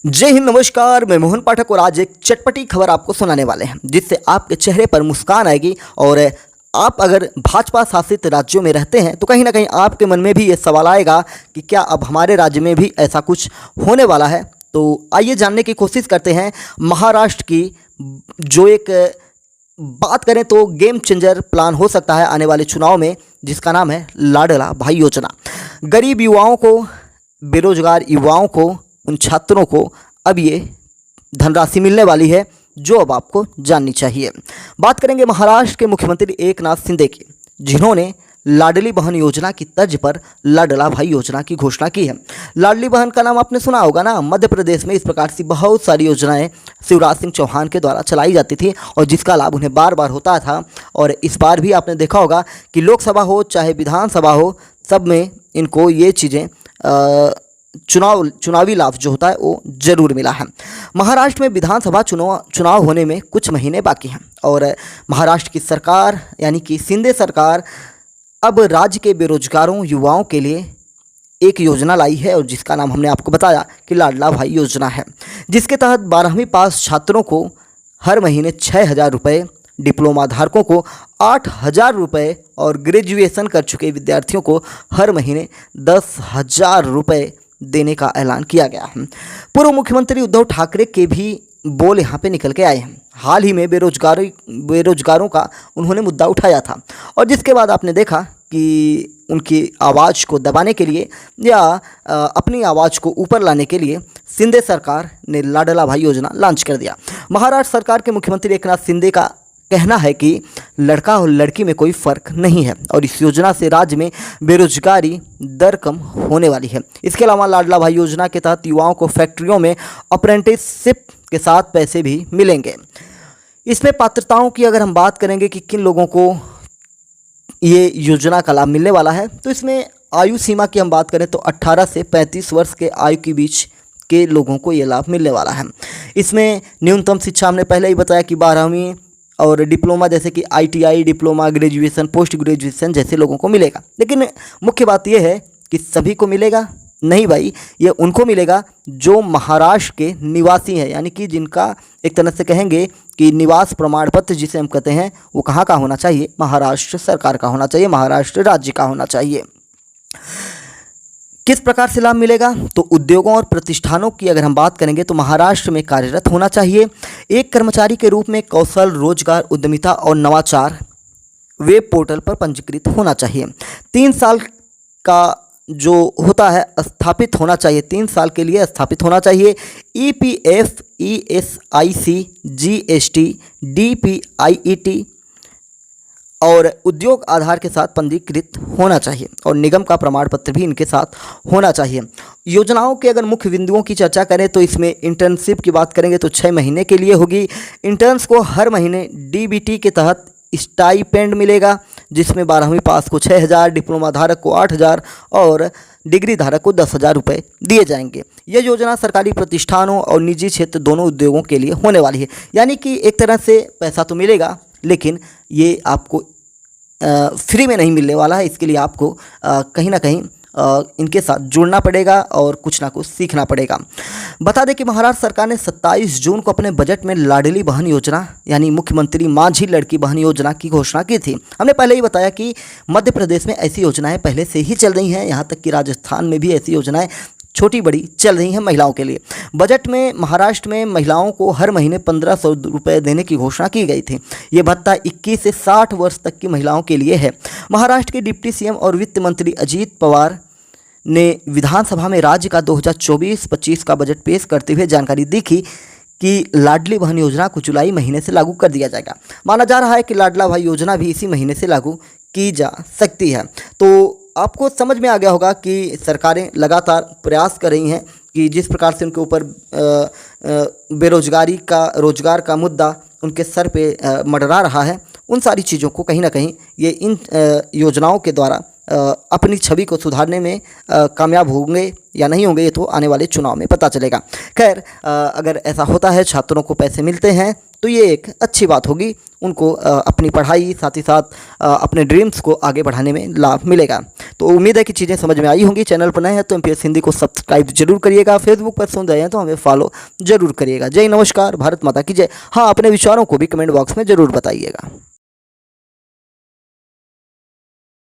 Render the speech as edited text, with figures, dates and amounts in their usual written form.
जय हिंद, नमस्कार। मैं मोहन पाठक और आज एक चटपटी खबर आपको सुनाने वाले हैं जिससे आपके चेहरे पर मुस्कान आएगी। और आप अगर भाजपा शासित राज्यों में रहते हैं तो कहीं ना कहीं आपके मन में भी ये सवाल आएगा कि क्या अब हमारे राज्य में भी ऐसा कुछ होने वाला है। तो आइए जानने की कोशिश करते हैं महाराष्ट्र की जो एक बात करें तो गेम चेंजर प्लान हो सकता है आने वाले चुनाव में, जिसका नाम है लाडला भाई योजना। गरीब युवाओं को, बेरोजगार युवाओं को, उन छात्रों को अब ये धनराशि मिलने वाली है जो अब आपको जाननी चाहिए। बात करेंगे महाराष्ट्र के मुख्यमंत्री एकनाथ शिंदे की, जिन्होंने लाडली बहन योजना की तर्ज पर लाडला भाई योजना की घोषणा की है। लाडली बहन का नाम आपने सुना होगा ना। मध्य प्रदेश में इस प्रकार की बहुत सारी योजनाएं शिवराज सिंह चौहान के द्वारा चलाई जाती थी और जिसका लाभ उन्हें बार बार होता था। और इस बार भी आपने देखा होगा कि लोकसभा हो चाहे विधानसभा हो, सब में इनको ये चीज़ें चुनावी लाभ जो होता है वो जरूर मिला है। महाराष्ट्र में विधानसभा चुनाव होने में कुछ महीने बाकी हैं और महाराष्ट्र की सरकार यानी कि शिंदे सरकार अब राज्य के बेरोजगारों युवाओं के लिए एक योजना लाई है और जिसका नाम हमने आपको बताया कि लाडला भाई योजना है, जिसके तहत 12वीं पास छात्रों को हर महीने 6,000 रुपये, डिप्लोमा धारकों को 8,000 रुपये और ग्रेजुएशन कर चुके विद्यार्थियों को हर महीने 10,000 रुपये देने का ऐलान किया गया है। पूर्व मुख्यमंत्री उद्धव ठाकरे के भी बोल यहाँ पे निकल के आए हैं। हाल ही में बेरोजगारों का उन्होंने मुद्दा उठाया था और जिसके बाद आपने देखा कि उनकी आवाज़ को दबाने के लिए या अपनी आवाज़ को ऊपर लाने के लिए शिंदे सरकार ने लाडला भाई योजना लॉन्च कर दिया। महाराष्ट्र सरकार के मुख्यमंत्री एकनाथ शिंदे का कहना है कि लड़का और लड़की में कोई फ़र्क नहीं है और इस योजना से राज्य में बेरोजगारी दर कम होने वाली है। इसके अलावा लाडला भाई योजना के तहत युवाओं को फैक्ट्रियों में अप्रेंटिसशिप के साथ पैसे भी मिलेंगे। इसमें पात्रताओं की अगर हम बात करेंगे कि किन लोगों को ये योजना का लाभ मिलने वाला है, तो इसमें आयु सीमा की हम बात करें तो 18 से 35 वर्ष के आयु के बीच के लोगों को ये लाभ मिलने वाला है। इसमें न्यूनतम शिक्षा हमने पहले ही बताया कि 12वीं और डिप्लोमा जैसे कि ITI, diploma, graduation, post graduation जैसे लोगों को मिलेगा। लेकिन मुख्य बात यह है कि सभी को मिलेगा नहीं भाई, ये उनको मिलेगा जो महाराष्ट्र के निवासी हैं, यानी कि जिनका एक तरह से कहेंगे कि निवास प्रमाण पत्र जिसे हम कहते हैं वो कहाँ का होना चाहिए, महाराष्ट्र सरकार का होना चाहिए, महाराष्ट्र राज्य का होना चाहिए। किस प्रकार से लाभ मिलेगा, तो उद्योगों और प्रतिष्ठानों की अगर हम बात करेंगे तो महाराष्ट्र में कार्यरत होना चाहिए। एक कर्मचारी के रूप में कौशल, रोजगार, उद्यमिता और नवाचार वेब पोर्टल पर पंजीकृत होना चाहिए। 3 साल का जो होता है स्थापित होना चाहिए, 3 साल के लिए स्थापित होना चाहिए। EPF, ESIC, GST, DPIET और उद्योग आधार के साथ पंजीकृत होना चाहिए और निगम का प्रमाण पत्र भी इनके साथ होना चाहिए। योजनाओं के अगर मुख्य बिंदुओं की चर्चा करें तो इसमें इंटर्नशिप की बात करेंगे तो 6 महीने के लिए होगी। इंटर्न्स को हर महीने DBT के तहत स्टाइपेंड मिलेगा, जिसमें 12वीं पास को 6,000, डिप्लोमा धारक को 8,000 और डिग्री धारक को 10,000 रुपये दिए जाएंगे। यह योजना सरकारी प्रतिष्ठानों और निजी क्षेत्र दोनों उद्योगों के लिए होने वाली है, यानी कि एक तरह से पैसा तो मिलेगा लेकिन ये आपको फ्री में नहीं मिलने वाला है। इसके लिए आपको कहीं ना कहीं इनके साथ जुड़ना पड़ेगा और कुछ ना कुछ सीखना पड़ेगा। बता दें कि महाराष्ट्र सरकार ने 27 जून को अपने बजट में लाडली बहन योजना यानी मुख्यमंत्री माझी लड़की बहन योजना की घोषणा की थी। हमने पहले ही बताया कि मध्य प्रदेश में ऐसी योजनाएं पहले से ही चल रही हैं, यहाँ तक कि राजस्थान में भी ऐसी योजनाएं छोटी बड़ी चल रही हैं महिलाओं के लिए। बजट में महाराष्ट्र में महिलाओं को हर महीने 1,500 रुपये देने की घोषणा की गई थी। ये भत्ता 21 से 60 वर्ष तक की महिलाओं के लिए है। महाराष्ट्र के डिप्टी CM और वित्त मंत्री अजीत पवार ने विधानसभा में राज्य का 2024-25 का बजट पेश करते हुए जानकारी दी कि लाडली बहन योजना को जुलाई महीने से लागू कर दिया जाएगा। माना जा रहा है कि लाडला भाई योजना भी इसी महीने से लागू की जा सकती है। तो आपको समझ में आ गया होगा कि सरकारें लगातार प्रयास कर रही हैं कि जिस प्रकार से उनके ऊपर रोजगार का मुद्दा उनके सर पे मंडरा रहा है, उन सारी चीज़ों को कहीं ना कहीं ये इन योजनाओं के द्वारा अपनी छवि को सुधारने में कामयाब होंगे या नहीं होंगे, ये तो आने वाले चुनाव में पता चलेगा। खैर, अगर ऐसा होता है, छात्रों को पैसे मिलते हैं तो ये एक अच्छी बात होगी, उनको अपनी पढ़ाई साथ ही साथ अपने ड्रीम्स को आगे बढ़ाने में लाभ मिलेगा। तो उम्मीद है कि चीज़ें समझ में आई होंगी। चैनल पर नए हैं तो MPS हिंदी को सब्सक्राइब जरूर करिएगा, फेसबुक पर सुन रहे हैं तो हमें फॉलो जरूर करिएगा। जय नमस्कार, भारत माता की जय। हाँ, अपने विचारों को भी कमेंट बॉक्स में ज़रूर बताइएगा।